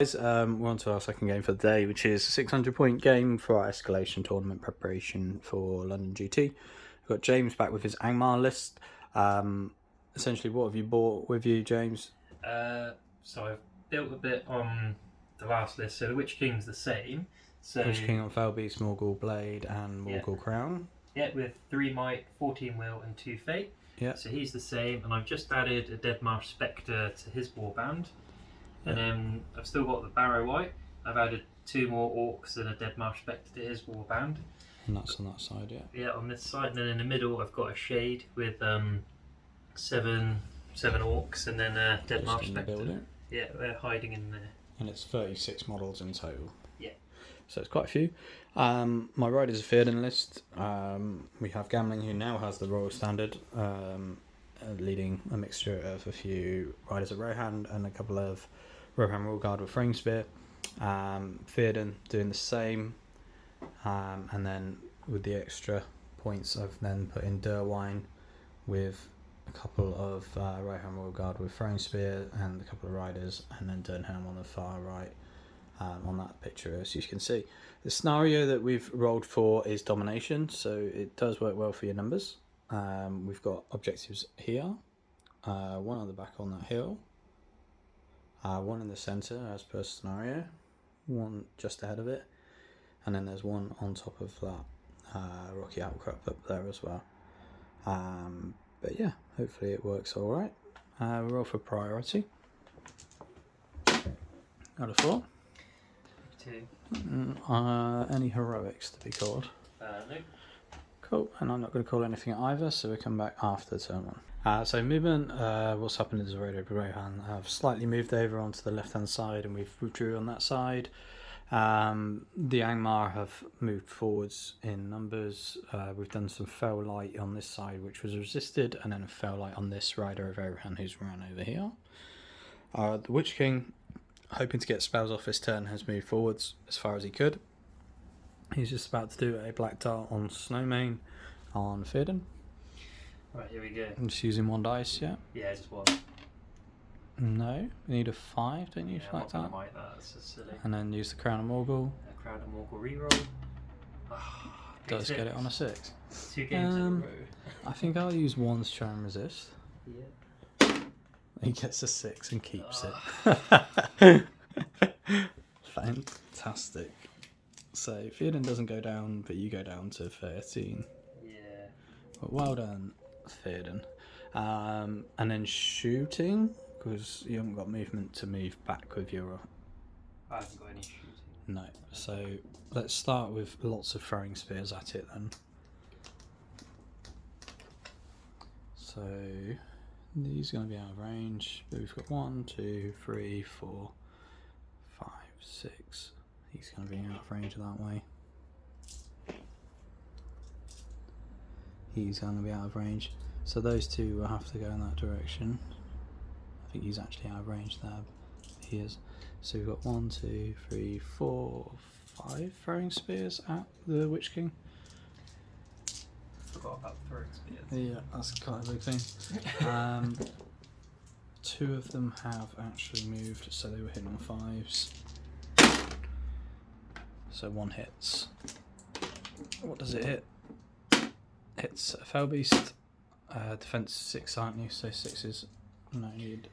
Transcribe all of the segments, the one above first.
We're on to our second game for the day, which is a 600 point game for our escalation tournament preparation for London GT. We've got James back with his Angmar list. Essentially, what have you bought with you, James? So I've built a bit on the last list. So the Witch King's the same. So Witch King on Felbeast, Morgul Blade, and Morgul Crown. Yeah, with 3 Might, 14 Will, and 2 Fate. Yeah. So he's the same, and I've just added a Deadmarsh Spectre to his warband. And then I've still got the Barrow White. I've added 2 more Orcs and a Deadmarsh Spectre to his warband. And that's on that side, yeah. Yeah, on this side. And then in the middle, I've got a Shade with 7 Orcs and then a Deadmarsh Spectre. Yeah, they're hiding in there. And it's 36 models in total. Yeah. So it's quite a few. My riders are Theodens list. We have Gambling, who now has the Royal Standard, leading a mixture of a few riders of Rohan and a couple of Rohan Royal Guard with Frame Spear. Theoden doing the same. And then with the extra points, I've then put in Derwine with a couple of Rohan Royal Guard with Frame Spear and a couple of riders, and then Durnhelm on the far right. On that picture, as you can see, the scenario that we've rolled for is domination, so it does work well for your numbers. We've got objectives here, one on the back on that hill, one in the center as per scenario, one just ahead of it, and then there's one on top of that rocky outcrop up there as well. But yeah, hopefully it works all right. We roll for priority. Out of 4. 2. Any heroics to be called? No. Cool, and I'm not going to call anything either, so we come back after turn 1. So movement, what's happened is the Raider of Rohan have slightly moved over onto the left hand side, and we've withdrew on that side. The Angmar have moved forwards in numbers. We've done some Fell Light on this side, which was resisted, and then a Fell Light on this Rider of Rohan who's run over here. The Witch King, hoping to get spells off this turn, has moved forwards as far as he could. He's just about to do a Black Dart on Snowmane on Theoden. Right, here we go. I'm just using 1 dice, yeah? Yeah, just 1. No, you need a 5, don't you? Yeah, Like that. That's just silly. And then use the Crown of Morgul. Crown of Morgul reroll. Does get it on a 6. 2 games in a row. I think I'll use 1 to try and resist. Yeah. He gets a 6 and keeps it. Fantastic. So Theoden doesn't go down, but you go down to 13. Yeah. But well done, Theoden. And then shooting, because you haven't got movement to move back with your... I haven't got any shooting. No. So let's start with lots of throwing spears at it then. So these are going to be out of range, but we've got 1, 2, 3, 4, 5, 6. He's going to be out of range that way. He's going to be out of range. So those two will have to go in that direction. I think he's actually out of range there. He is. So we've got 1, 2, 3, 4, 5 throwing spears at the Witch King. Forgot about throwing spears. Yeah, that's quite a big thing. 2 of them have actually moved, so they were hitting on 5s. So 1 hits. What does it hit? Hits a Felbeast. Defense 6, aren't you? So 6s no need.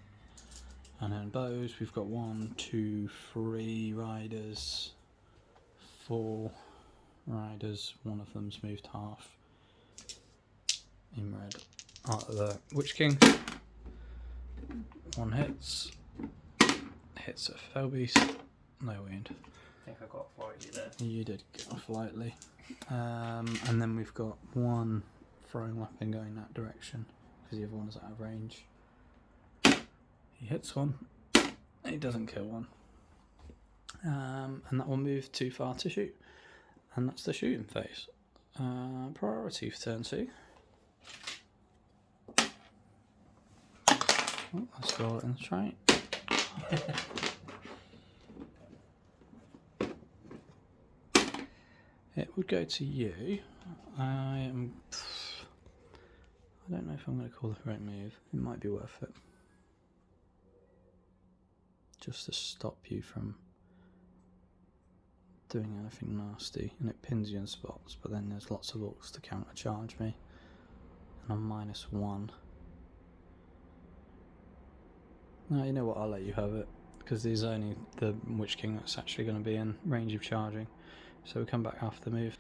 And then bows, we've got 1, 2, 3 riders, 4 riders. One of them's moved half. In red. The Witch King. 1 hits. Hits a Felbeast. No wound. I think I got lightly there. You did get off lightly. And then we've got 1 throwing weapon going that direction because the other one is out of range. He hits 1. He doesn't kill 1. And that will move too far to shoot. And that's the shooting phase. Priority for turn 2. Oh, let's roll it in the tray. It would go to you. I don't know if I'm going to call the right move. It might be worth it. just to stop you from doing anything nasty, and it pins you in spots, but then there's lots of orcs to countercharge me, and I'm -1. No, you know what, I'll let you have it, because there's only the Witch King that's actually going to be in range of charging, so we come back after the move.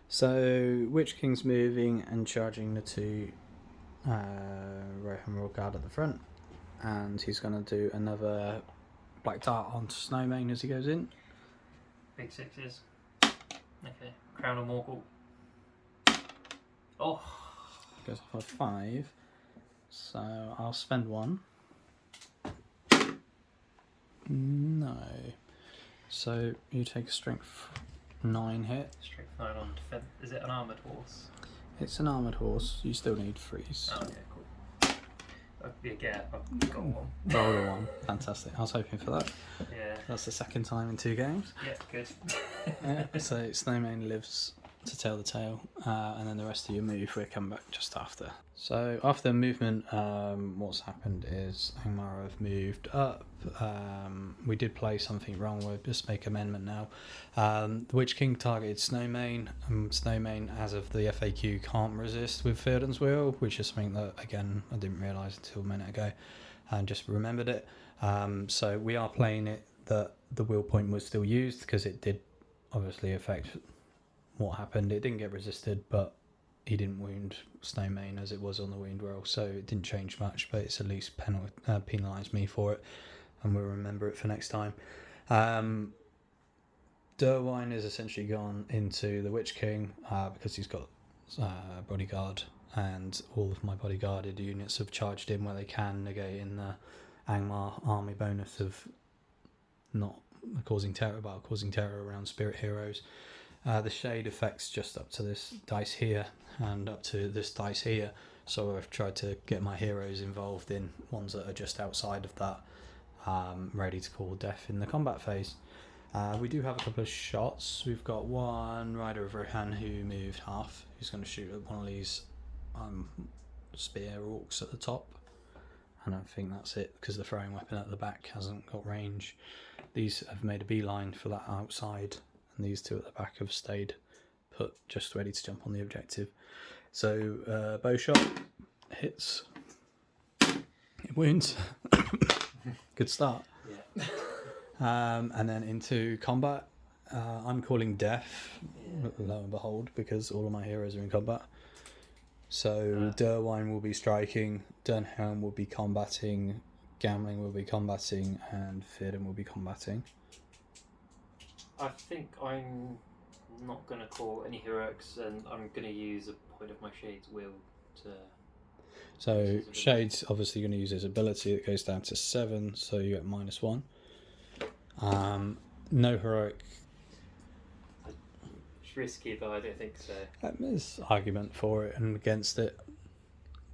So Witch King's moving and charging the 2 Rohan Royal Guard at the front, and he's going to do another Black Dart onto Snowmane as he goes in. Big 6s. Okay, Crown of Morgul. Oh! Goes off a 5, so I'll spend 1. No. So you take a strength 9 hit. Strength 9 on defense. Is it an armoured horse? It's an armoured horse, you still need 3s. Oh, okay, cool. Yeah, I've got 1. Roll a 1, fantastic. I was hoping for that. Yeah. That's the second time in 2 games. Yeah, good. Yeah, so Snowmane lives to tell the tale, and then the rest of your move we'll come back just after. So after the movement, what's happened is Angmar have moved up. We did play something wrong, we'll just make amendment now. The Witch King targeted Snowmane, and Snowmane as of the FAQ can't resist with Theodens Wheel, which is something that again I didn't realise until a minute ago and just remembered it. So we are playing it that the wheel point was still used because it did obviously affect what happened. It didn't get resisted, but he didn't wound Snowmane as it was on the wound roll, so it didn't change much, but it's at least penalised me for it, and we'll remember it for next time. Derwine is essentially gone into the Witch King because he's got bodyguard, and all of my bodyguarded units have charged in where they can, negating the Angmar army bonus of not causing terror, but causing terror around spirit heroes. The shade effects just up to this dice here and up to this dice here, so I've tried to get my heroes involved in ones that are just outside of that, ready to call death in the combat phase. We do have a couple of shots. We've got one Rider of Rohan who moved half, who's going to shoot at one of these spear orcs at the top, and I think that's it because the throwing weapon at the back hasn't got range. These have made a beeline for that outside, and these 2 at the back have stayed put, just ready to jump on the objective. So bow shot hits, it wounds. Good start. Yeah. And then into combat. I'm calling death, lo and behold, because all of my heroes are in combat. So Derwine will be striking, Durnhelm will be combating, Gamling will be combating, and Theoden will be combating. I think I'm not going to call any heroics, and I'm going to use a point of my Shade's Will to... So Shade's obviously going to use his ability that goes down to 7, so you get -1. No heroic. It's risky, but I don't think so. There's argument for it and against it,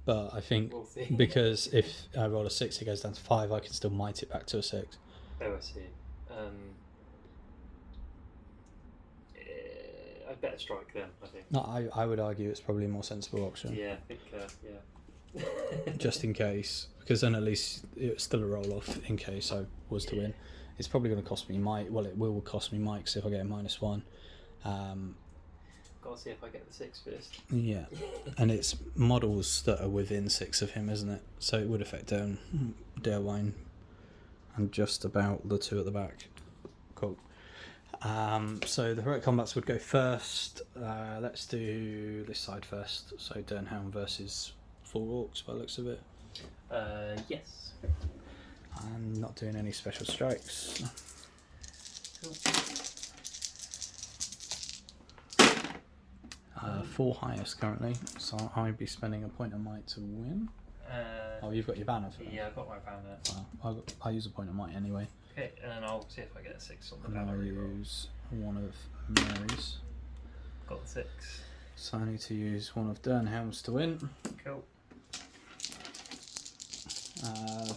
but I think We'll see. because if I roll a 6 it goes down to 5, I can still might it back to a 6. Oh, I see. I'd better strike them, I think. No, I would argue it's probably a more sensible option. Yeah, I think, yeah. Just in case, because then at least it's still a roll off in case I was to win. It's probably going to cost me might. Well, it will cost me mics if I get a -1. Gotta see if I get the 6 first. Yeah, and it's models that are within 6 of him, isn't it? So it would affect Derwine and just about the 2 at the back. Cool. So the heroic combats would go first. Let's do this side first. So Durnhelm versus 4 orcs by the looks of it. Yes. I'm not doing any special strikes. Cool. 4 highest currently, so I'd be spending a point of might to win. Oh, you've got your banner for that? Yeah, I've got my banner. Well, I'll use a point of might anyway. Okay, and then I'll see if I get a 6 on the And banner. I'll use one of Mary's. Got the 6. So I need to use one of Durnhelm's to win. Cool.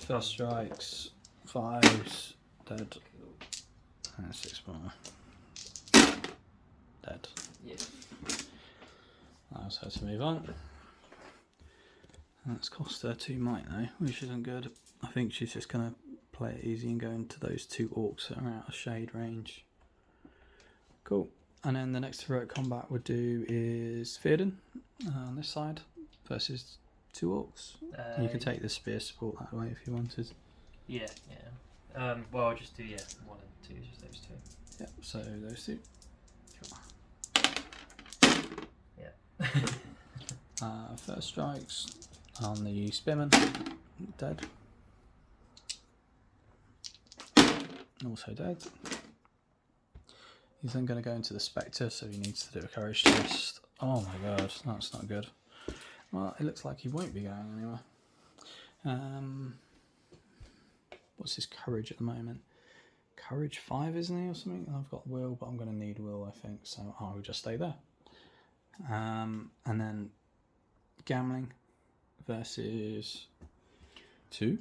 First strikes, 5s, dead. Cool. And 6 more. Dead. Yeah. Allows her to move on. That's cost her 2 might though, which isn't good. I think she's just going to play it easy and go into those 2 orcs that are out of shade range. Cool. And then the next heroic combat we'll do is Theoden on this side versus 2 orcs. You can take the spear support that way if you wanted. Yeah. Well, I'll just do 1 and 2, just those 2. Yep. So those 2. Yeah. First strikes on the spearman, dead. Also dead. He's then going to go into the spectre, so he needs to do a courage test. Oh my god, that's not good. Well, it looks like he won't be going anywhere. What's his courage at the moment? Courage 5, isn't he, or something? I've got will, but I'm going to need will, I think, so I will just stay there. And then gambling versus 2.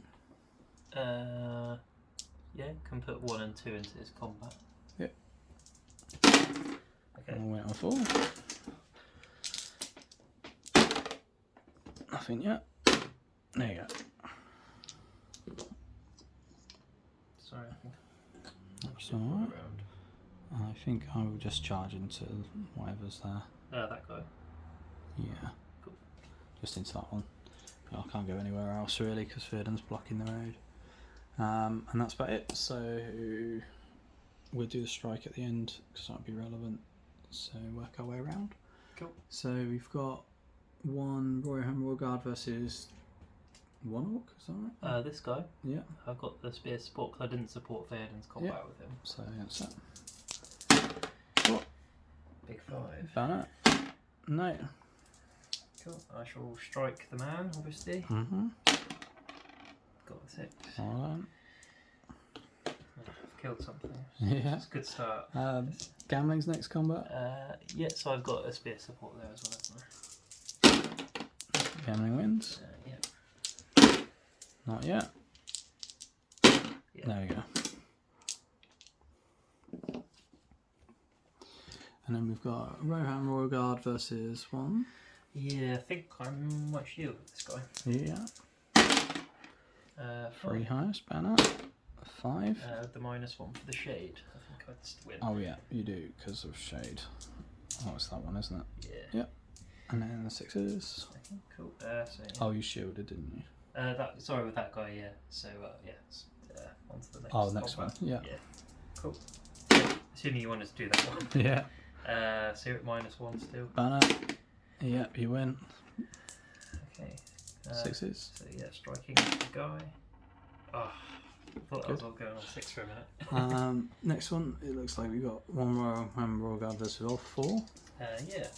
Yeah, can put 1 and 2 into his combat. Yep. Okay. I'll wait on 4. Nothing yet. There you go. Sorry, I think That's alright. I think I will just charge into whatever's there. That guy. Yeah. Cool. Just into that one. But I can't go anywhere else really because Theoden's blocking the road. And that's about it. So we'll do the strike at the end because that'll be relevant. So work our way around. Cool. So we've got 1 Royal Guard versus 1 orc, is that right? This guy. Yeah. I've got the spear support because I didn't support Theoden's combat with him. So that's that. Cool. Big 5. Banner. No. Cool. I shall strike the man, obviously. Mm-hmm. Got the 6. Alright. I've killed something. Yeah. It's a good start. Gambling's next combat. Yeah, so I've got a spear support there as well, haven't I? Gambling wins. Yeah. Not yet. Yeah. There we go. And then we've got Rohan Royal Guard versus 1. Yeah, I think I might shield with this guy. Yeah. 3 highest banner. 5. The -1 for the shade. I think I'd just win. Oh yeah, you do because of shade. Oh, it's that one, isn't it? Yeah. Yep. And then the 6s. Okay, cool. So, yeah. Oh, you shielded, didn't you? Sorry with that guy, yeah. So, yeah. On to the next. Oh, next combat. one. Yeah. Yeah. Cool. Assuming you wanted to do that one. Yeah. So you're at -1 still. Banner. Yep, you win. Okay. 6s. So yeah, striking the guy. Oh, I thought that was all going on 6 for a minute. Next one, it looks like we got 1 Royal Guard versus 4. Yeah.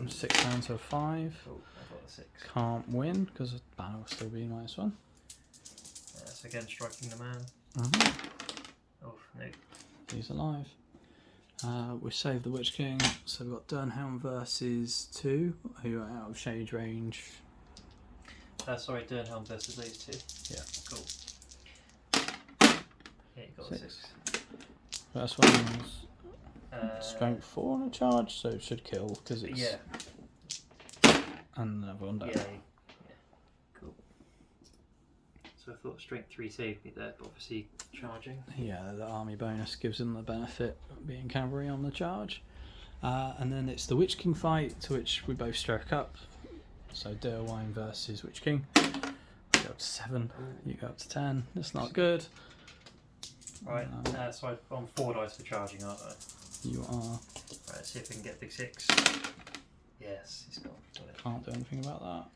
6 down to a 5. Cool, I got a 6. Can't win because the banner will still be -1. So again, striking the man. Oh, no. He's alive. We saved the Witch King, so we've got Durnhelm versus 2, who are out of shade range. Sorry, Durnhelm versus those 2. Yeah. Cool. Yeah, you got 6. a 6. First one's strength 4 on a charge, so it should kill because it's. Yeah. And another one down. Yeah. Cool. So I thought strength 3 saved me there, but obviously charging. Yeah, the army bonus gives them the benefit of being cavalry on the charge. And then it's the Witch King fight, to which we both stroke up. So Derwine versus Witch King. I go up to 7, you go up to 10. That's not good. Right, so I'm on 4 dice for charging, aren't I? You are. Right, let's see if we can get big 6. Yes, he's got it. Can't do anything about that.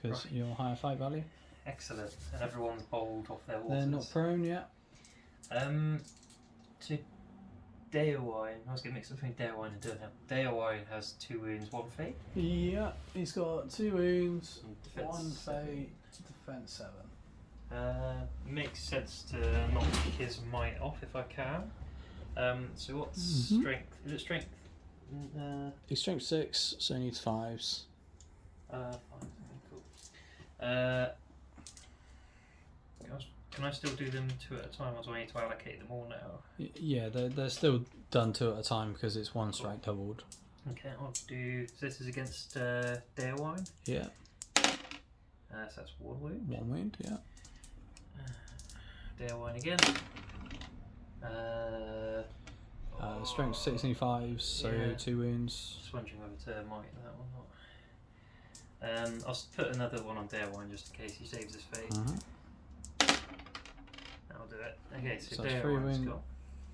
Because Right. you're higher fight value. Excellent. And everyone's bowled off their They're horses. not prone yet. To Derwine, I was getting mixed up between Derwine and Durnhelm. Derwine has 2 wounds, 1 fate. Yeah, he's got 2 wounds, And defense 1 7. fate, defense 7. Makes sense to knock his might off if I can. So what's strength? Is it strength? He's strength 6, so he needs 5s. 5. Cool. Can I still do them 2 at a time, or do I need to allocate them all now? Yeah, they're still done 2 at a time because it's 1 strike doubled. Okay, I'll do. So this is against Derwine. Yeah, So that's 1 wound. 1 wound, yeah. Dale wine again. Strength 65, so Yeah. 2 wounds. Just wondering whether to might that or not. I'll put another one on Dale wine just in case he saves his fate. That'll do it. Okay, so it's Dale 3 wine's wounds, gone.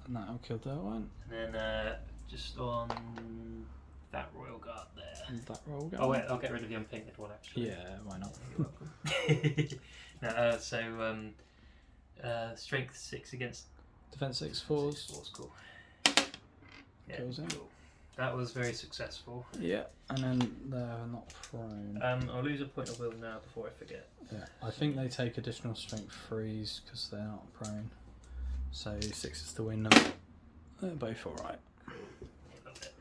and that'll kill that one. And then just on that Royal Guard there. And that roll go. Oh wait, I'll get rid of the unpainted one actually. Yeah, why not? You're welcome. No, strength 6 against Defense 6 fours. 6 force, cool. Yeah, Kills him. cool. That was very successful. Yeah, and then they're not prone. I'll lose a point of will now before I forget. Yeah, I think they take additional strength 3s because they're not prone. So 6 is to win them. They're both alright. Love it.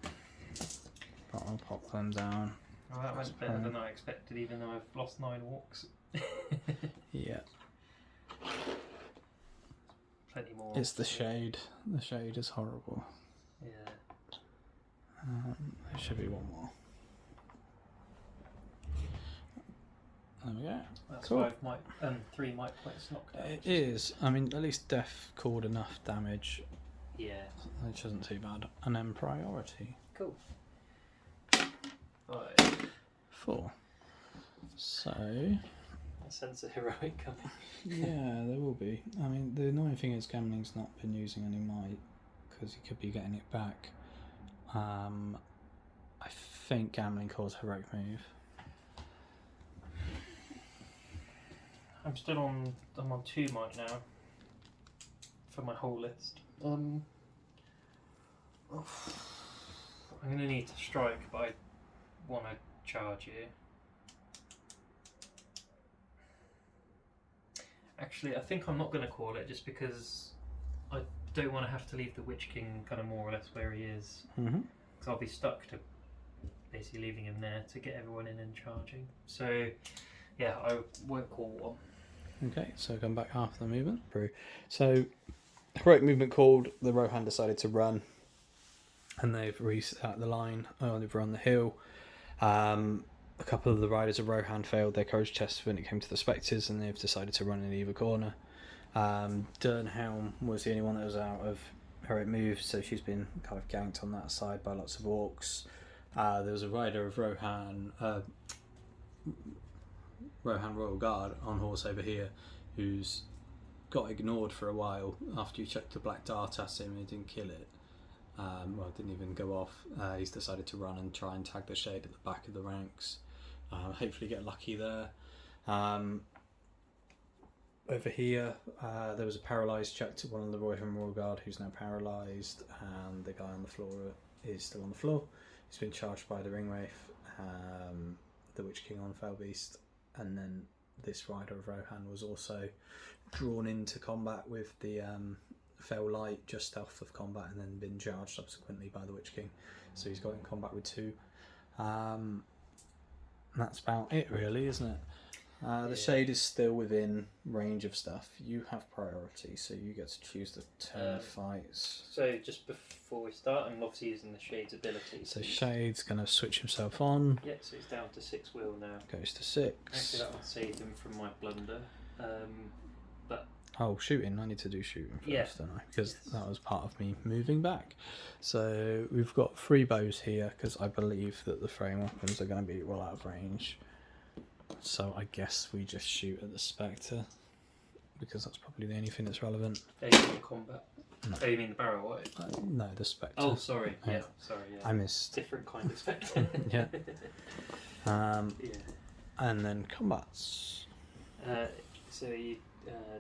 But I'll pop them down. Well, that That's went better fine. than I expected, even though I've lost 9 walks. Yeah. Plenty more. It's the shade. The shade is horrible. Yeah. There should be one more. There we go. That's Cool. 3 might points knocked out. It is. I mean, at least death caused enough damage, Yeah. which isn't too bad. And then priority. Cool. Right. 4. So, A sense of heroic coming. yeah, there will be. I mean, the annoying thing is Gamling's not been using any might because he could be getting it back. I think Gambling calls heroic move. I'm on 2 might now. For my whole list. I'm gonna need to strike, but I wanna charge here. Actually, I think I'm not gonna call it just because I don't want to have to leave the Witch King kind of more or less where he is. Mm-hmm. Because I'll be stuck to basically leaving him there to get everyone in and charging. So, yeah, I won't call one. Okay, so come back half the movement through. So, heroic movement called, the Rohan decided to run, and they've reset the line. They've run the hill. A couple of the riders of Rohan failed their courage test when it came to the spectres, and they've decided to run in either corner. Dernhelm was the only one that was out of heroic move, so she's been kind of ganked on that side by lots of orcs. There was a rider of Rohan Royal Guard on horse over here who's got ignored for a while after you checked the black dart at him and he didn't kill it. Well, it didn't even go off. He's decided to run and try and tag the shade at the back of the ranks. Hopefully get lucky there. Over here, there was a paralysed check to one of the Royal Guard who's now paralysed, and the guy on the floor is still on the floor. He's been charged by the Ringwraith, the Witch King on Fell Beast, and then this rider of Rohan was also drawn into combat with the Fell Light just off of combat, and then been charged subsequently by the Witch King. So he's got in combat with 2. That's about it, really, isn't it? The shade is still within range of stuff. You have priority, so you get to choose the turn of fights. So just before we start, I'm obviously using the Shade's ability. So Shade's going to switch himself on. Yeah, so he's down to 6 will now. Goes to 6. Actually, that will save him from my blunder. But Oh, shooting. I need to do shooting first, Yeah. don't I? Because Yes. that was part of me moving back. So we've got 3 bows here, because I believe that the throwing weapons are going to be well out of range. So I guess we just shoot at the Spectre, because that's probably the only thing that's relevant. they in combat. No. Oh, you mean the barrow white? No, the Spectre. Oh, sorry. Yeah. Yeah, sorry. Yeah. I missed. Different kind of spectre. Yeah. Yeah. And then combats. So are you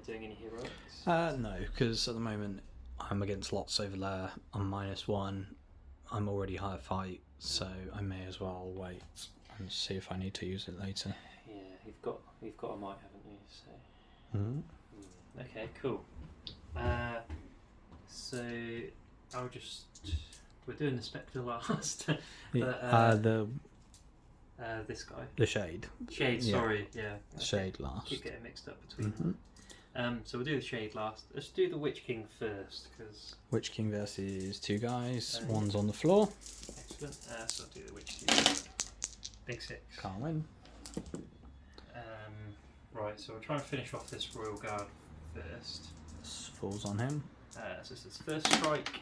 doing any heroics? No, because at the moment I'm against lots over there. I'm -1. I'm already high fight, so I may as well wait and see if I need to use it later. Yeah, you've got a might, haven't you? So. Mm-hmm. Okay, cool. So we're doing the spectre last. This guy. The shade. Shade, Yeah. sorry, yeah. The shade last. Keep getting mixed up between Mm-hmm. them. So we'll do the Shade last. Let's do the Witch King first, because... Witch King versus 2 guys. Yeah. One's on the floor. Excellent. So I'll do the Witch King. Big 6. Can't win. Right, so we'll try and finish off this Royal Guard first. This falls on him. So this is first strike.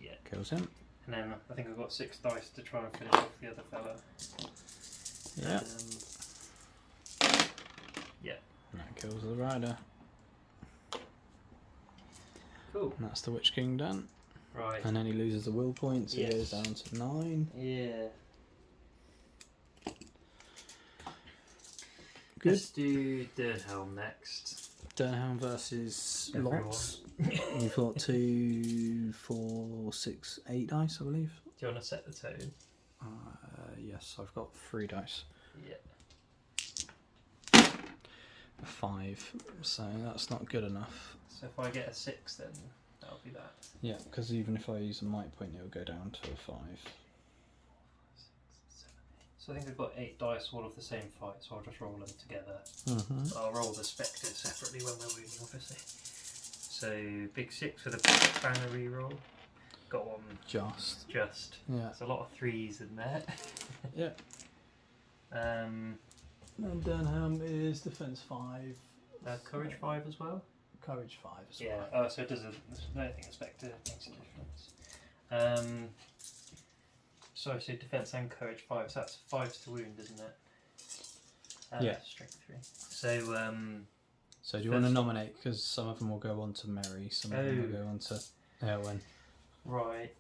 Yeah. Kills him. And then I think I've got 6 dice to try and finish off the other fella. Yeah. Yeah. And that kills the rider. Cool. And that's the Witch King done. Right. And then he loses the will points. Yes. He goes down to 9. Yeah. Good. Let's do Dernhelm next. Dernhelm versus Everyone. Lots. You've got 2, 4, 6, 8 dice, I believe. Do you want to set the tone? Yes, I've got 3 dice. Yeah. 5, so that's not good enough. So if I get a 6, then that'll be that. Yeah, because even if I use a might point, it'll go down to a 5. So I think I've got 8 dice all of the same fight, so I'll just roll them together. Mm-hmm. I'll roll the spectres separately when we're wounding, obviously. So big 6 with a banner reroll. Got one Just. Yeah. Yeah. There's a lot of 3s in there. Yeah. And Dernhelm is defense 5. Courage 5 as well. Courage 5 as well. Yeah. Oh, so it does. I don't think a spectre makes a difference. Sorry, so defense and courage 5. So that's 5 to wound, isn't it? Yeah. Strength 3. So So do you want to nominate? Because some of them will go on to Mary, some of them will go on to Erwin. Right.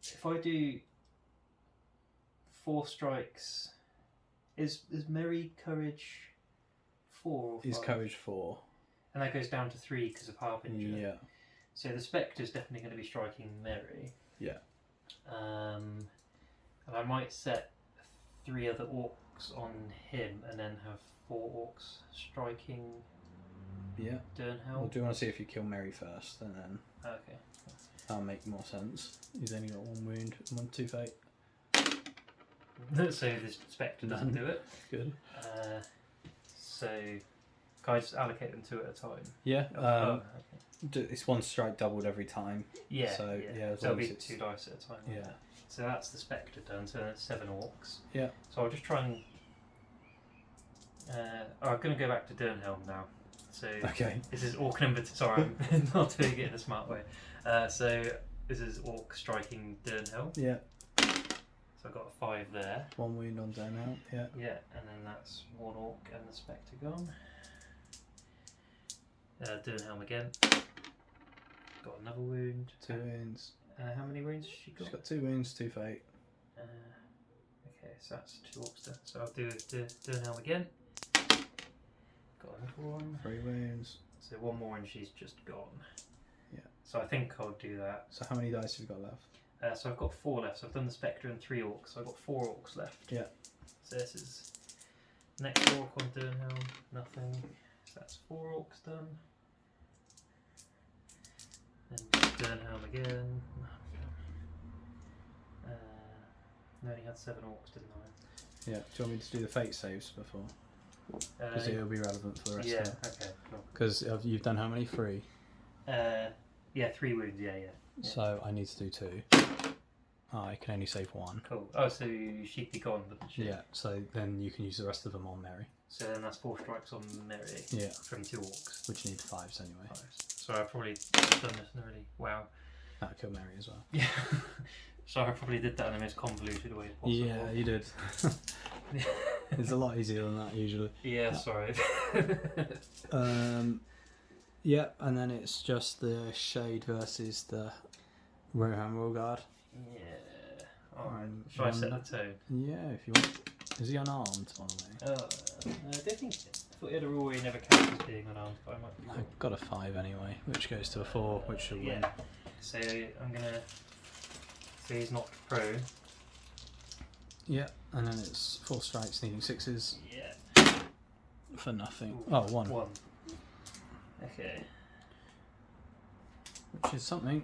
If I do 4 strikes, is Merry courage 4 or 5? Is courage 4? And that goes down to 3 because of Harbinger. Yeah. So the Spectre's definitely going to be striking Merry. Yeah. And I might set 3 other orcs on him and then have 4 orcs striking Yeah. Dernhelm. Well, do you want to see if you kill Mary first, and then Okay. that'll make more sense. He's only got 1 wound, 1 2 fate. So this Spectre doesn't do it. Good. So can I just allocate them 2 at a time? Yeah. Okay. It's 1 strike doubled every time. Yeah. So yeah, as So it'll long as be it's 2 dice at a time. yeah. So that's the Spectre done. So that's 7 orcs. Yeah. So I'll just try and. I'm going to go back to Dernhelm now. So Okay. this is orc number. Sorry, I'm not doing it in a smart way. So this is orc striking Dernhelm. Yeah. So I've got a 5 there. 1 wound on Dernhelm. Yeah. Yeah, and then that's 1 orc and the Spectre gone. Dernhelm again. Got another wound. 2 wounds. How many wounds has she got? She's got 2 wounds, 2 fate. Okay, so that's 2 orcs there. So I'll do Dernhelm again. Got another one. 3 wounds. So 1 more and she's just gone. Yeah. So I think I'll do that. So how many dice have you got left? So I've got 4 left. So I've done the Spectre and 3 orcs. So I've got 4 orcs left. Yeah. So this is next orc on Dernhelm. Nothing. So that's 4 orcs done. And Dernhelm again. I only had 7 orcs, didn't I? Yeah. Do you want me to do the fate saves before? Because it'll be relevant for the rest yeah, of it. okay, cool. Because you've done how many? 3? Yeah, 3 wounds, yeah. So I need to do 2. I can only save 1. Cool. Oh, so she'd be gone, wouldn't she? Yeah, so then you can use the rest of them on Mary. So then that's 4 strikes on Mary. Yeah. From 2 orcs. Which need 5s anyway. 5s. So I've probably done this in a really... Wow. That'll kill Mary as well. Yeah. So I probably did that in the most convoluted way possible. Yeah, you did. It's a lot easier than that usually. Yeah, sorry. Yeah, and then it's just the Shade versus the Rohan Rollguard. Yeah. Alright. Should I set the tone? Yeah, if you want. Is he unarmed, by the way? I don't think so. I thought he had a rule where he never counts as being unarmed, but I might be wrong. I've got a 5 anyway, which goes to a 4, which should win. Yeah. So I'm gonna. So he's not prone. Yeah, and then it's 4 strikes needing 6s Yeah. for nothing. Ooh, Oh, 1. 1. Okay. Which is something.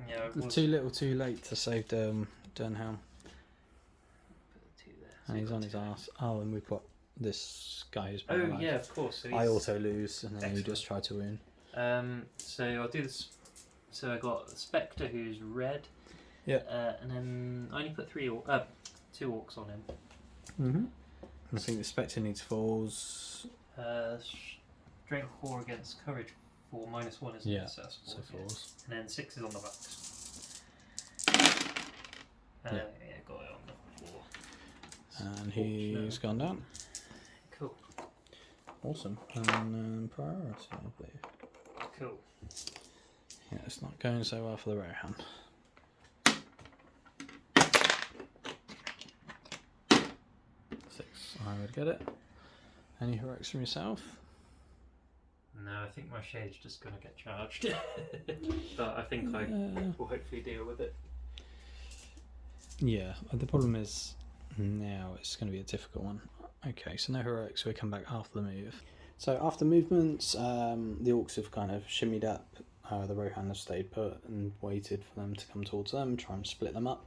Yeah, I was Too little, too late to save Dernhelm. put the 2 there. So And he's you've on got his 2. arse. Oh, and we've got this guy who's Oh paralysed. yeah, of course. So I he's- also lose, and then you Excellent. just try to win. So I'll do this. So I got Spectre, who's red. Yeah. And then I only put 2 orcs on him. Mm-hmm. I think the Spectre needs falls. Strength 4 against courage 4, -1, isn't Yeah, it? So that's so falls, yeah. falls. And then 6 is on the box. Yeah. Yeah, got it on the floor. And he's gone down. Cool. Awesome. And priority, I believe. Cool. Yeah, it's not going so well for the rare hand. 6, I would get it. Any heroics from yourself? No, I think my shade's just going to get charged. But I think I will hopefully deal with it. Yeah, the problem is now it's going to be a difficult one. Okay, so no heroics, we come back after the move. So after movements, the orcs have kind of shimmied up, the Rohan have stayed put and waited for them to come towards them, try and split them up.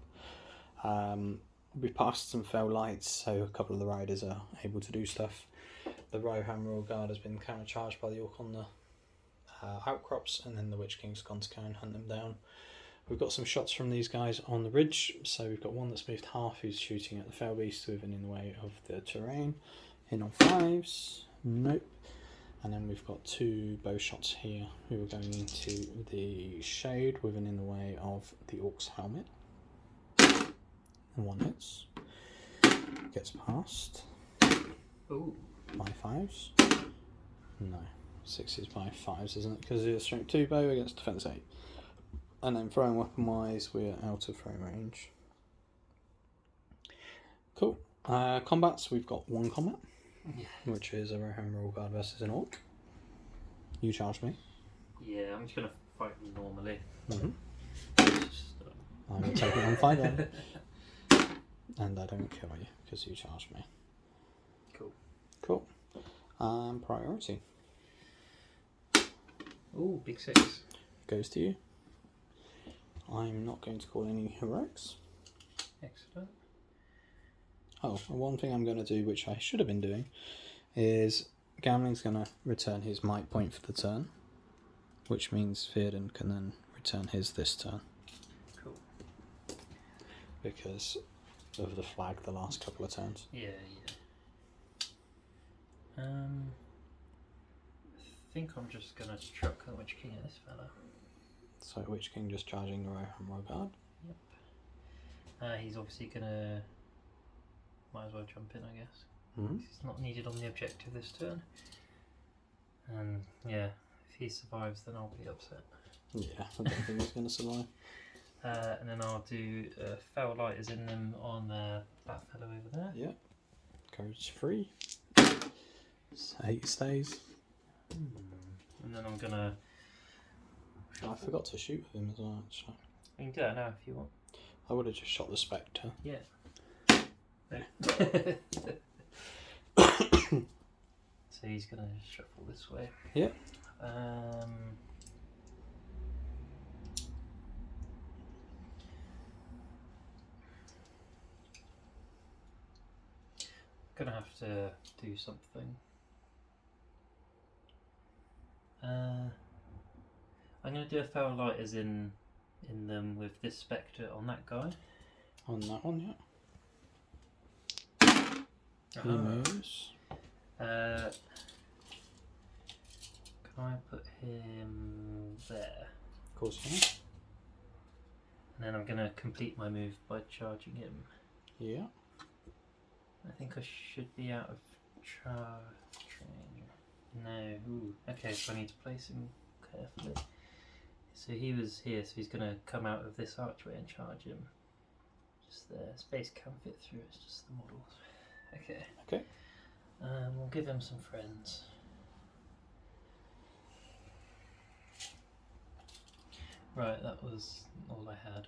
We've passed some fell lights, so a couple of the riders are able to do stuff. The Rohan Royal Guard has been counter-charged by the orc on the outcrops, and then the Witch King's gone to go and hunt them down. We've got some shots from these guys on the ridge, so we've got one that's moved half who's shooting at the fell beast within in the way of the terrain. In on 5s, nope. And then we've got 2 bow shots here who are going into the shade within in the way of the orc's helmet. And 1 hits, gets past. Ooh. By 5s? No, 6s by 5s, isn't it? Because it's a strength 2 bow against defense 8. And then throwing weapon wise, we're out of throw range. Cool. Combats, we've got 1 combat, which is a Rohan Royal Guard versus an orc. You charge me. Yeah, I'm just going to fight them normally. I will take it on 5 then. And I don't kill you because you charge me. Cool. Priority. Ooh, big 6. Goes to you. I'm not going to call any heroics. Excellent. Oh, one thing I'm going to do, which I should have been doing, is Gamling's going to return his might point for the turn, which means Theoden can then return his this turn. Cool. Because of the flag the last couple of turns. Yeah. I think I'm just going to chuck the Witch King at this fella. So Witch King just charging the Rohan Royal Guard? Yep. He's obviously going to... Might as well jump in, I guess. He's not needed on the objective this turn. And yeah, if he survives then I'll be upset. Yeah, I don't think he's going to survive. And then I'll do Fell Light is in them on that fellow over there. Yeah. Courage 3. 8 stays. And then I'm going to... I forgot to shoot with him as well, actually. You can do that now if you want. I would have just shot the Spectre. Yeah. No. So he's going to shuffle this way. Yeah. Gonna have to do something. I'm gonna do a Fell Light as in them with this Spectre on that guy. On that one, yeah. He moves. Can I put him there? Of course, yeah. And then I'm gonna complete my move by charging him. Yeah. I think I should be out of charging. No. Ooh. Okay, so I need to place him carefully. So he was here, so he's going to come out of this archway and charge him. Just there. Space can fit through, it's just the models. Okay. Okay. We'll give him some friends. Right, that was all I had.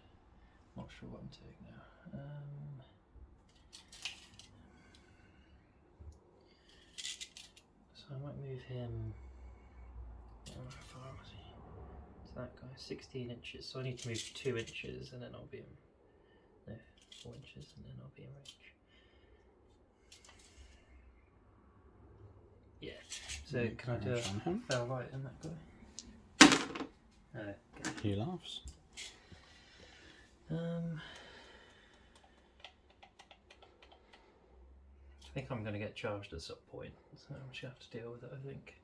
Not sure what I'm doing now. So I might move him. How far was he? To that guy, 16 inches. So I need to move 2 inches, and then I'll be in. No, 4 inches, and then I'll be in range. Yeah. So can I do a Fell Light in that guy? Okay. He laughs. think I'm going to get charged at some point, so I'm just going to have to deal with it, I think.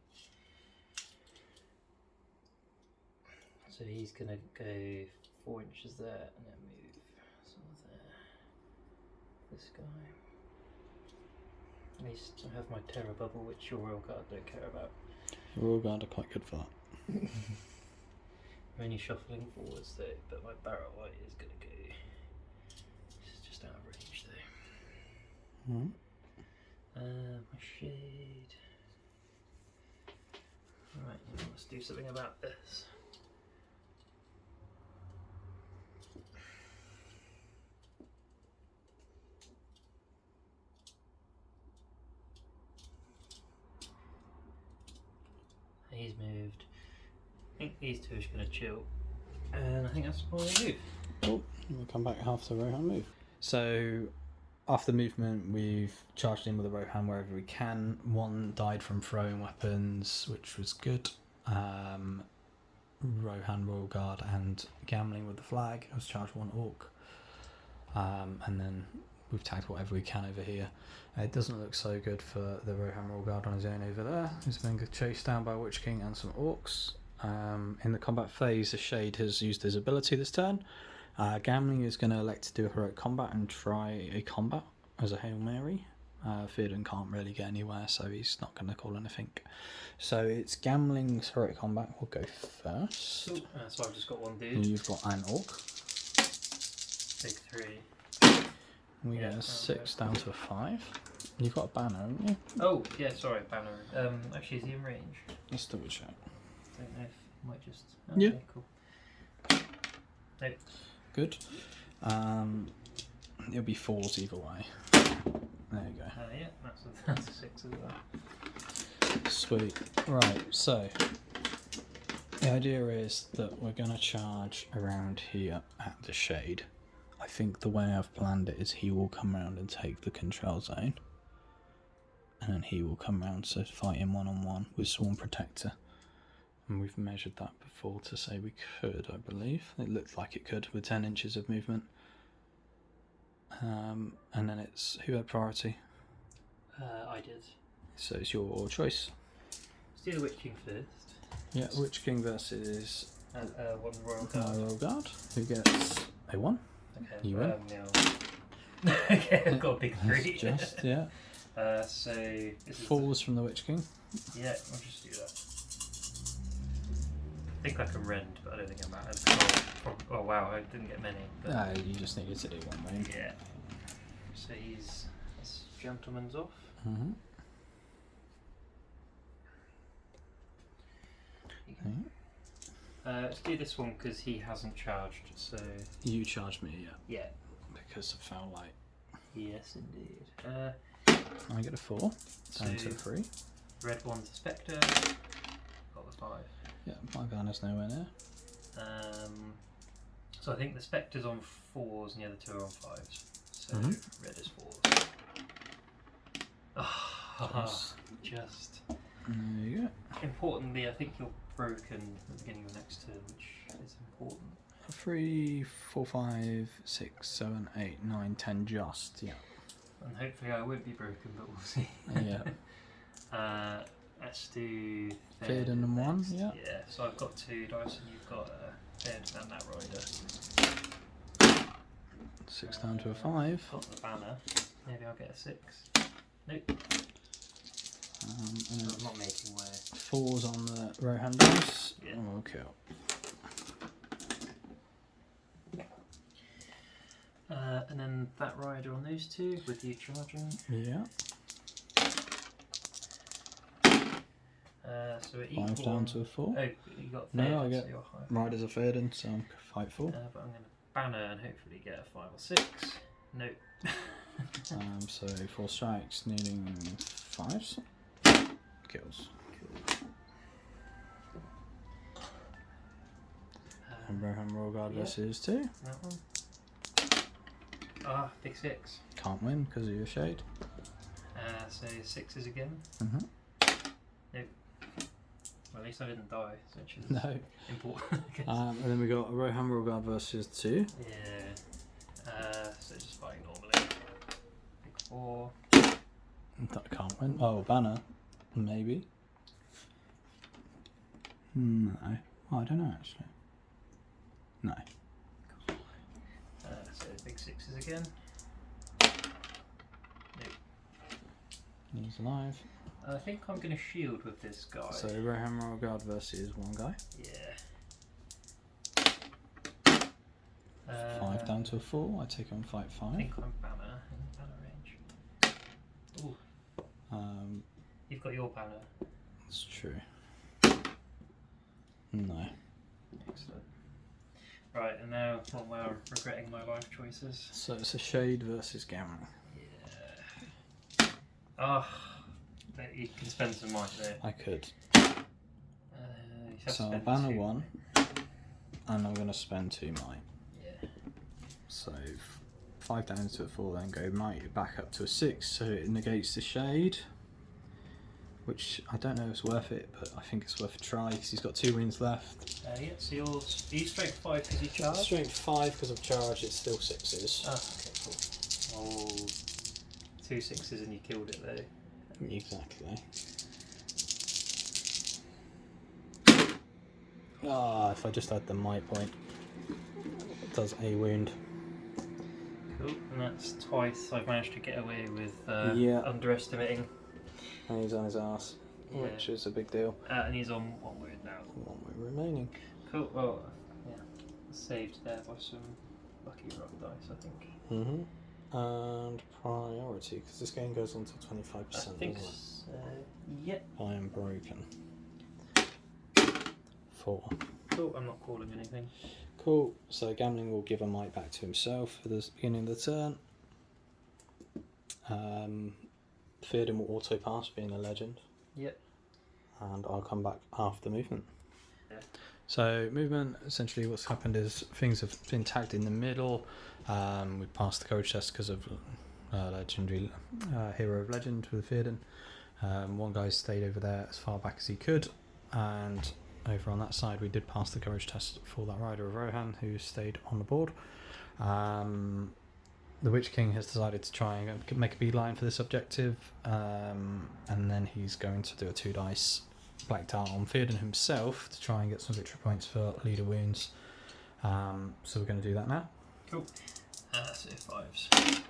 So he's going to go 4 inches there and then move some there. This guy. At least I have my terror bubble, which your Royal Guard don't care about. Royal Guard are quite good for that. I'm only shuffling forwards though, but my barrel light is going to go. It's just out of range though. My shade. Right, let's do something about this. He's moved. I think these two are just going to chill. And I think that's my move. Cool. We'll come back after the Rohan move. So, after the movement, we've charged in with the Rohan wherever we can. One died from throwing weapons, which was good. Rohan, Royal Guard, and gambling with the flag. I was charged 1 orc. And then we've tagged whatever we can over here. It doesn't look so good for the Rohan Royal Guard on his own over there. He's been chased down by Witch King and some orcs. In the combat phase, the Shade has used his ability this turn. Gambling is going to elect to do a heroic combat and try a combat as a Hail Mary. Theoden can't really get anywhere, so he's not going to call anything. So it's Gambling's heroic combat. We'll go first. So I've just got 1 dude. You've got an orc. Big 3. We get a 6 down to a 5. You've got a banner, haven't you? Oh, yeah, sorry, banner. Actually, is he in range? Let's double check. Don't know if he might just... Yeah. Okay, cool. Nope. Good. It'll be 4s either way. There you go. Yeah, that's a 6 as well. Sweet. Right, so the idea is that we're going to charge around here at the Shade. I think the way I've planned it is he will come round and take the control zone. And then he will come round to fight him one-on-one with Swarm Protector. And we've measured that before to say we could, I believe. It looked like it could with 10 inches of movement. And then it's who had priority? I did. So it's your choice. Let's do the Witch King first. Yeah, Witch King versus 1 Royal Guard. Royal Guard, who gets a 1. Okay. You win. Yeah. Okay, I've got a big 3. Just, yeah. So this is 4s from the Witch King. Yeah, I'll just do that. I think I can rend, but I don't think I'm at. Oh wow, I didn't get many. But You just needed to do 1 main. yeah. So that's gentleman's off. Mm-hmm. Let's do this one because he hasn't charged. So You charged me, yeah. because of foul light. Yes, indeed. I get a 4, down to a 3. Red one's a Spectre. Got the 5. Yeah, my banner's nowhere near. So I think the Spectre's on 4s and the other 2 are on 5s. So red is 4s. Just. There you go. Importantly, I think you're broken at the beginning of the next turn, which is important. 3, 4, 5, 6, 7, 8, 9, 10 just, yeah. And hopefully I won't be broken, but we'll see. Yeah. Let's do Theoden and 1, yeah. Yeah, so I've got 2 dice and you've got Theoden and that rider. 6 down to a 5. Got the banner. Maybe I'll get a 6. Nope. And I'm not making way. 4s on the Rohan dice. Yeah. Oh, okay. And then that rider on those 2 with you charging. Yeah. So we're equal. 5 down to a 4. Oh, you got Theoden, No, I get so you're high. Riders of Theoden, so I'm fight 4. But I'm going to banner and hopefully get a 5 or 6. Nope. So 4 strikes, needing 5s. Kills. Cool. And Rohan Royal Guard versus 2. That one. Big 6. Can't win because of your Shade. So 6s again. Mm-hmm. Nope. Well, at least I didn't die, which is No. important. And then we got a Rohan Royal Guard versus 2. Yeah. So just fighting normally. Big 4. That can't win. Oh, banner. Maybe. No. Oh, I don't know actually. No. So big sixes again. He's alive. I think I'm going to shield with this guy. So Rohan Royal Guard versus one guy. Yeah. 5 down to a 4. I take on fight 5. I think I'm banner in banner range. Ooh. You've got your banner. That's true. No. Excellent. Right, and now one where I'm regretting my life choices. So it's a Shade versus Gamma. Yeah. Oh, but you can spend some might there. I could. You have to So I'll spend banner 2 1, might. and I'm going to spend 2 might. Yeah. So 5 down to a 4, then go might back up to a 6, so it negates the Shade. Which I don't know if it's worth it, but I think it's worth a try because he's got 2 wins left. Yeah, so are you strength 5 because you charge? Strength 5 because of charge, it's still 6s. Oh, okay, cool. Oh, 2 6s and you killed it though. Exactly. Ah, if I just had the might point, it does a wound. Cool, and that's twice I've managed to get away with Yeah. underestimating. And he's on his ass, Yeah. which is a big deal. And he's on 1 wound now. 1 wound remaining. Cool, well, yeah, saved there by some lucky rock dice, I think. And priority, because this game goes on to 25%, I think doesn't it? so. Yep. I am broken. 4. Cool, I'm not calling anything. Cool, so Gambling will give a might back to himself for the beginning of the turn. Theodens will auto pass, being a legend. Yep. And I'll come back after movement. Yeah. So movement, essentially what's happened is things have been tagged in the middle. We passed the courage test because of legendary hero of legend with Theodens. One guy stayed over there as far back as he could, and over on that side we did pass the courage test for that rider of Rohan who stayed on the board. The Witch King has decided to try and make a beeline for this objective, and then he's going to do a 2 dice black dart on Theodens himself to try and get some victory points for leader wounds. So we're going to do that now. Cool. So 5s.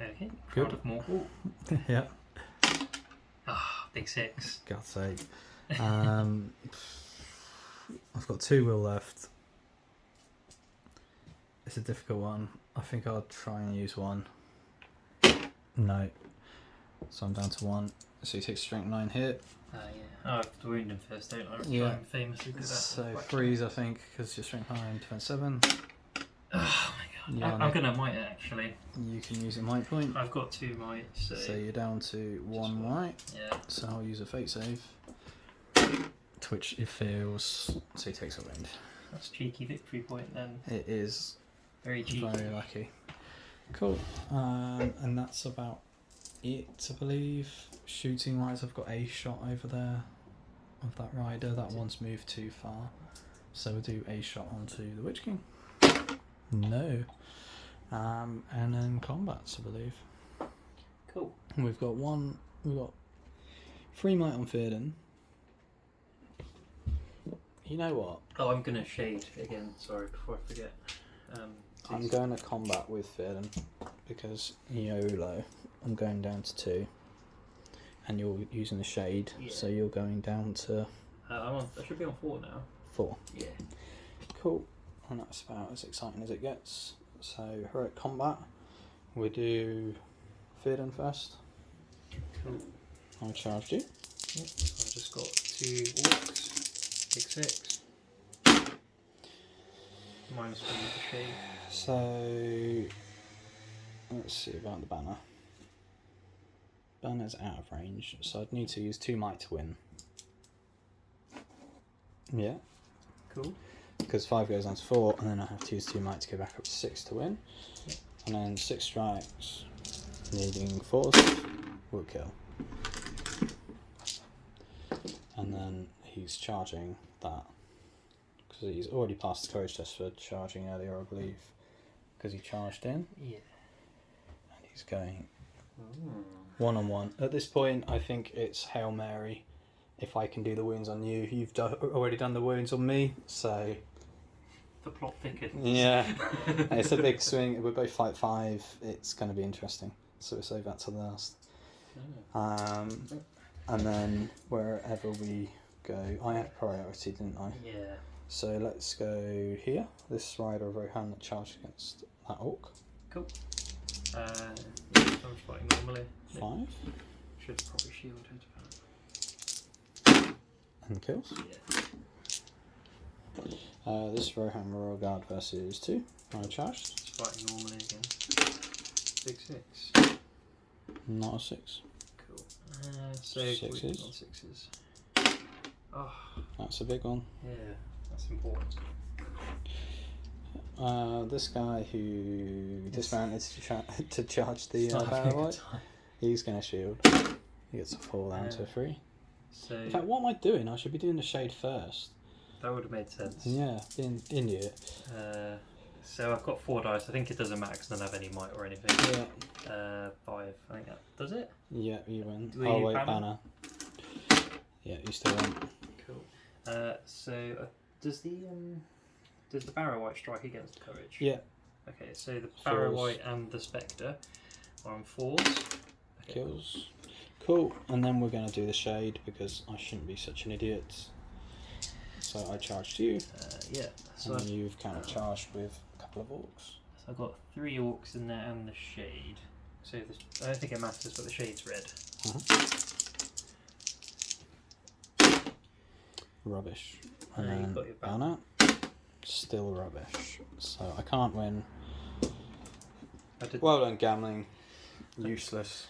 Okay, Good. round of more. Yeah. Ah, big 6. God's sake. I've got 2 will left. It's a difficult one. I think I'll try and use 1. No. So I'm down to 1. So he takes strength 9 hit. Yeah. Oh, I have to wound him first, don't I? Yeah. I'm famously good at that. So 3s, I think, because you're strength 9, defense 7. Oh my god. Yeah, I'm going to might it actually. You can use a might point. I've got 2 might, So you're down to 1 might. Yeah. So I'll use a fate save. To which it fails. So he takes a wound. That's cheeky victory point then. It is Very cheeky. very lucky. Cool. And that's about it, I believe. Shooting wise, I've got a shot over there of that rider. That one's moved too far. So we'll do a shot onto the Witch King. No. And then combats, I believe. Cool. We've got 3 might on Theodens. You know what? Oh, I'm going to shade again, sorry, before I forget. I'm going to combat with Theodens because YOLO. I'm going down to 2. And you're using the shade, Yeah. so you're going down to I should be on 4 now. 4. Yeah. Cool. And that's about as exciting as it gets. So, heroic combat. We do Theodens first. Cool. I charged you. Yep. So I've just got 2 orcs. Big 6. Minus 1 with the shade. So, let's see about the banner. Banner's out of range, so I'd need to use 2 might to win. Yeah. Cool. Because 5 goes down to 4, and then I have to use 2 might to go back up to 6 to win. Yep. And then 6 strikes, needing 4s, will kill. And then he's charging that. Because he's already passed the courage test for charging earlier, I believe. Because he charged in. Yeah. And he's going 1 on 1. At this point, I think it's Hail Mary. If I can do the wounds on you, you've already done the wounds on me, so... The plot thickens. Yeah. It's a big swing. We're both fight 5. It's going to be interesting. So we'll save that to last. And then wherever we go... I had priority, didn't I? Yeah. So let's go here. This rider of Rohan that charged against that orc. Cool. Yeah, I'm fighting normally. 5. Should probably shield her. And kills. Yeah. This Rohan Royal Guard versus 2. I charged. Just fighting normally again. Big 6. Not a 6. Cool. So 6s. on 6s. Oh. That's a big one. Yeah, that's important. This guy who dismounted to charge the barrel, he's going to shield. He gets a 4 down to a 3. So in fact, what am I doing? I should be doing the shade first. that would have made sense. Yeah, being idiot. So I've got 4 dice. I think it doesn't matter because I don't have any might or anything. Yeah. 5. I think that does it. Yeah, you win. Do Oh you wait, banner? Yeah, you still win. Cool. So does the Barrow White strike against courage? Yeah. Okay, so the Barrow White and the Spectre are on 4s. Okay. Kills. Cool. And then we're going to do the shade because I shouldn't be such an idiot. So I charged you. Yeah. So and you've counter-charged with a couple of orcs. So I've got 3 orcs in there and the shade. So I don't think it matters, but the shade's red. Rubbish. And then you've got your banner. Still rubbish. So I can't win. Well done, gambling. Useless.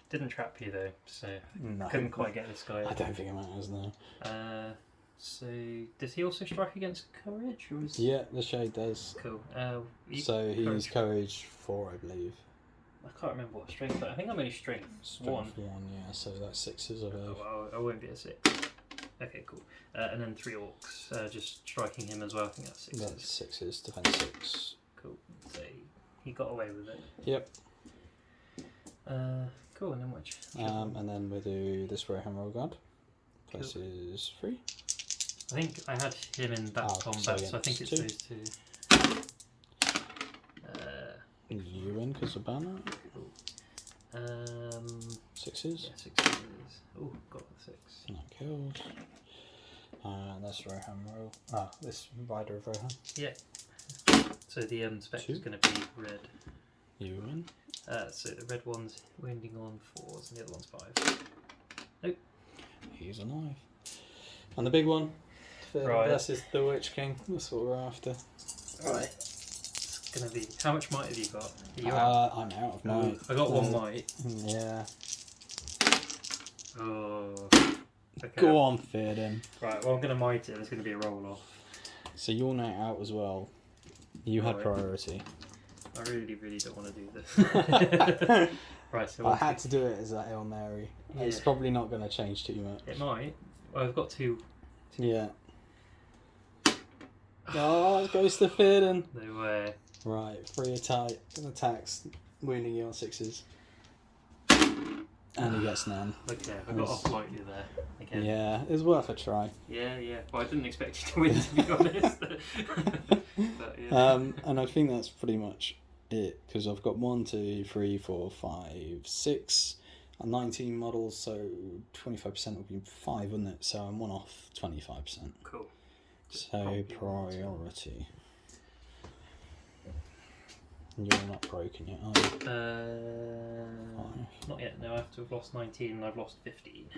Didn't trap you though, so No. couldn't quite get this guy. I don't think it matters though. So does he also strike against courage, or is... Yeah, the shade does. Cool. So he's courage 4, I believe. I can't remember what strength. I think I'm only strength 1. 1, yeah. So that's 6s, I believe. Oh, I won't be a 6. Okay, cool. And then 3 orcs, just striking him as well. I think that's 6s. That's 6s, defense 6. Cool. So he got away with it. Yep. Cool. And then which? And then we'll do this Rohan Royal Guard. Places 3. I think I had him in that combat, so I think it's 2. those 2. You win because of banner. Cool. 6s. Yeah, 6s. Oh, got the 6. Not killed. And that's Rohan Royal. This Rider of Rohan. Yeah. So the Spectre's 2. going to be red. You win. So the red one's winding on 4s and the other one's 5. Nope. He's alive. And the big one. Right. Versus the Witch King. That's what we're after. Right. It's going to be... How much might have you got? I'm out of might. I got 1 might. Yeah. Oh. Okay. Go on, Theodens. Right, well I'm going to might it. It's going to be a roll off. So you're now out as well. You had priority. I really, really don't want to do this. Right, so I had to do it as a Hail Mary. Yeah. It's probably not going to change too much. It might. Well, I've got 2. Yeah. Oh, it goes to Theodens. No way. Right, 3 attacks, wounding you on 6s. And he gets none. Okay, I got off lightly there again. Yeah, it was worth a try. Yeah. Well, I didn't expect you to win, to be honest. But, yeah. And I think that's pretty much it, because I've got 1, 2, 3, 4, 5, 6, and 19 models, so 25% would be 5, wouldn't it? So I'm 1 off 25%. Cool. So priority. You're not broken yet, are you? 5. Not yet. No, I have to have lost 19 and I've lost 15.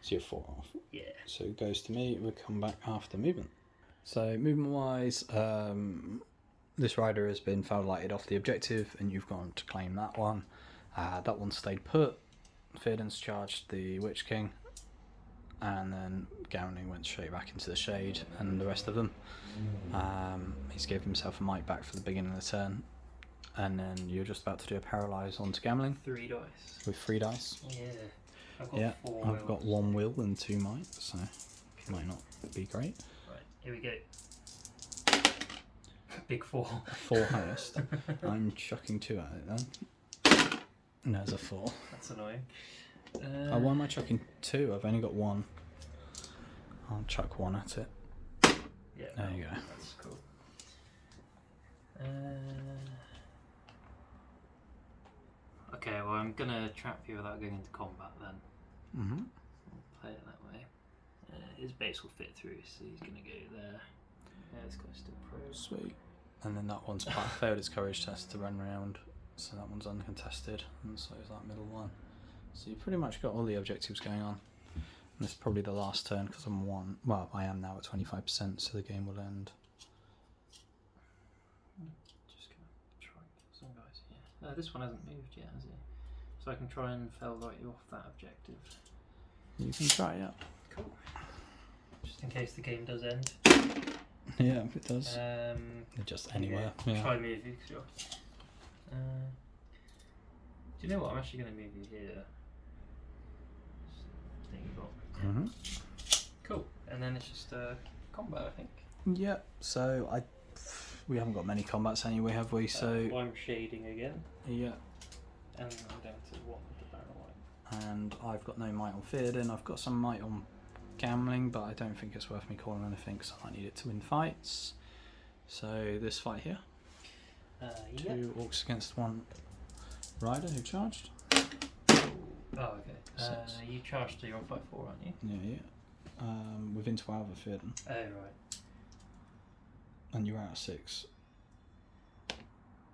So you're 4 off. Yeah. So it goes to me. We'll come back after movement. So movement wise, this rider has been foul lighted off the objective, and you've gone to claim that one. That one stayed put. Theodens charged the Witch King, and then Gowning went straight back into the shade, and the rest of them. He's gave himself a might back for the beginning of the turn, and then you're just about to do a paralyze onto Gambling 3 dice. with 3 dice. Yeah. I've got 4 I've got 1 will and 2 might, so might not be great. Right, here we go. Big 4. 4 highest. I'm chucking 2 at it then. No, there's a 4. That's annoying. Oh, why am I chucking 2? I've only got 1. I'll chuck 1 at it. Yeah. There you go. That's cool. Okay, well I'm gonna trap you without going into combat then. Mm-hmm. I'll play it that way. His base will fit through, so he's gonna go there. Yeah, this guy's still pro. Sweet. And then that one's failed its courage test to run round, so that one's uncontested, and so is that middle one. So you pretty much got all the objectives going on. And this is probably the last turn because I'm 1. Well, I am now at 25%, so the game will end. Just gonna try and kill some guys here. This one hasn't moved yet, has it? So I can try and fell right you off that objective. You can try, yeah. Cool. Just in case the game does end. Yeah, if it does. Just anywhere. Yeah. Try and move you, sure. Do you know what? I'm actually going to move you here. There you go. Mm-hmm. Cool. And then it's just combat, I think. Yeah. So we haven't got many combats anyway, have we? So well, I'm shading again. yeah. And I'm down to 1 with the barrel light. And I've got no might on Theoden. I've got some might on gambling, but I don't think it's worth me calling anything because I need it to win fights. So this fight here, 2 orcs against 1 rider who charged. Oh, okay. You charged, so you're on 5-4, aren't you? Yeah. Within 12 of Theoden. Oh, right. And you're out of 6.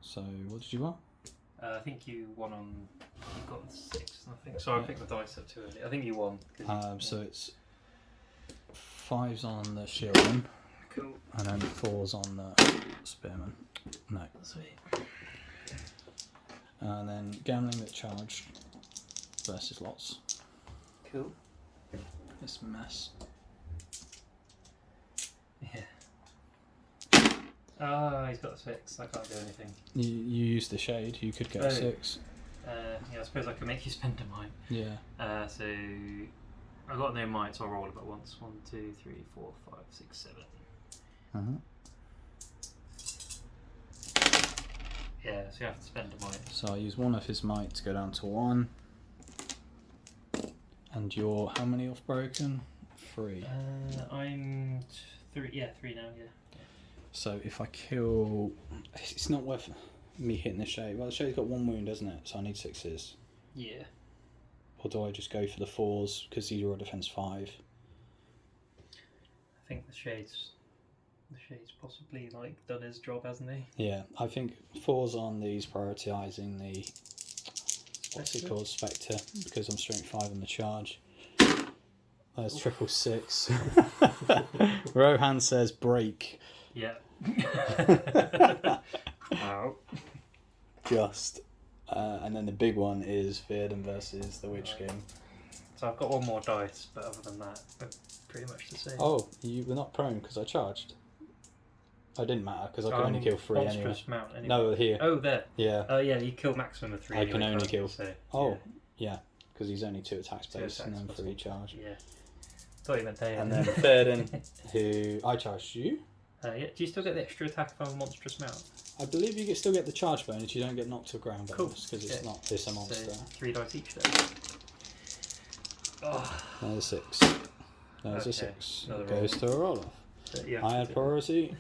So what did you want? I think you won on. You got 6, I think. So I picked the dice up too early. I think you won. So it's 5s on the shieldman. Cool. And then 4s on the spearman. No. Sweet. And then gambling that charged versus lots. Cool. This mess. Yeah. Oh, he's got a 6. I can't do anything. You used the shade. You could get a 6. Yeah, I suppose I could make you spend a might. Yeah. So I got no might, so I'll roll it but once. 1, 2, 3, 4, 5, 6, 7. Yeah, so you have to spend a might. So I use 1 of his might to go down to 1. And you're how many off broken? 3. I'm 3. Yeah, 3 now. Yeah. So if I kill, it's not worth me hitting the shade. Well, the shade's got 1 wound, doesn't it? So I need 6s. Yeah. Or do I just go for the 4s because he's your defense 5? I think the shade's possibly like done his job, hasn't he? Yeah, I think 4s on these prioritising the what's it called, Spectre, because I'm strength 5 on the charge. There's 666. Rohan says break. Yeah. Ow. Just. And then the big one is Theoden versus the Witch King. So I've got 1 more dice, but other than that, we're pretty much the same. Oh, you were not prone because I charged. Oh, it didn't matter because I could only kill 3 anyway. Mount anyway. No, here. Oh, there. Yeah. Oh, yeah, you kill maximum of 3. I can only kill. So, oh, yeah, because he's only 2 attacks 2 base and then attacks 3 charge. Yeah. Thought you meant Theoden. And then Theoden, who I charged you. Yeah. Do you still get the extra attack if I'm a monstrous mount? I believe you still get the charge bonus. You don't get knocked to ground bonus because it's not this a monster. So 3 dice each then. Oh. There's a 6. There's a 6. Another Goes to a roll off. Yeah, I had priority.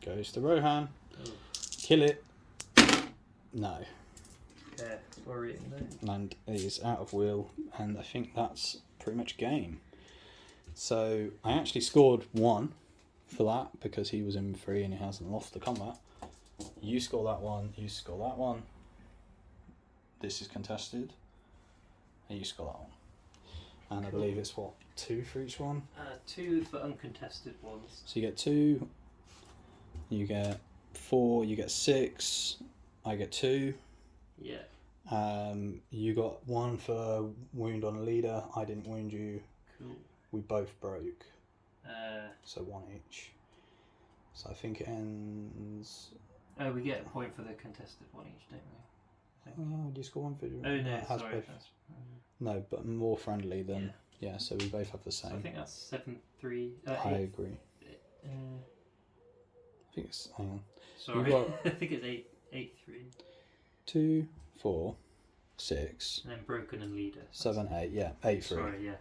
Goes to Rohan. Ooh. Kill it. No. Yeah, worrying though. And he's out of wheel, and I think that's pretty much game. So I actually scored 1 for that because he was in 3 and he hasn't lost the combat. You score that 1, you score that 1. This is contested, and you score that 1. And I believe it's what, 2 for each one? 2 for uncontested ones. So you get 2, you get 4, you get 6, I get 2. Yeah. You got 1 for wound on a leader, I didn't wound you. Cool. We both broke. So 1 each. So I think it ends. Oh, we get a point for the contested one each, don't we? Oh, do you score 1 for you? Oh no, has sorry. both. No, but more friendly than. Yeah. Yeah, so we both have the same. So I think that's 7-3. I agree. I think it's. Hang on. Sorry, Got, I think it's 8-3. 2, 4, 6, And then broken and leader. 7, 8. Yeah, 8-3.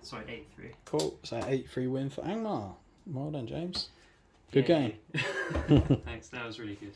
Sorry, 8-3. Cool. So 8-3 win for Angmar. Well done, James. Good Yay. game. Thanks, that was really good.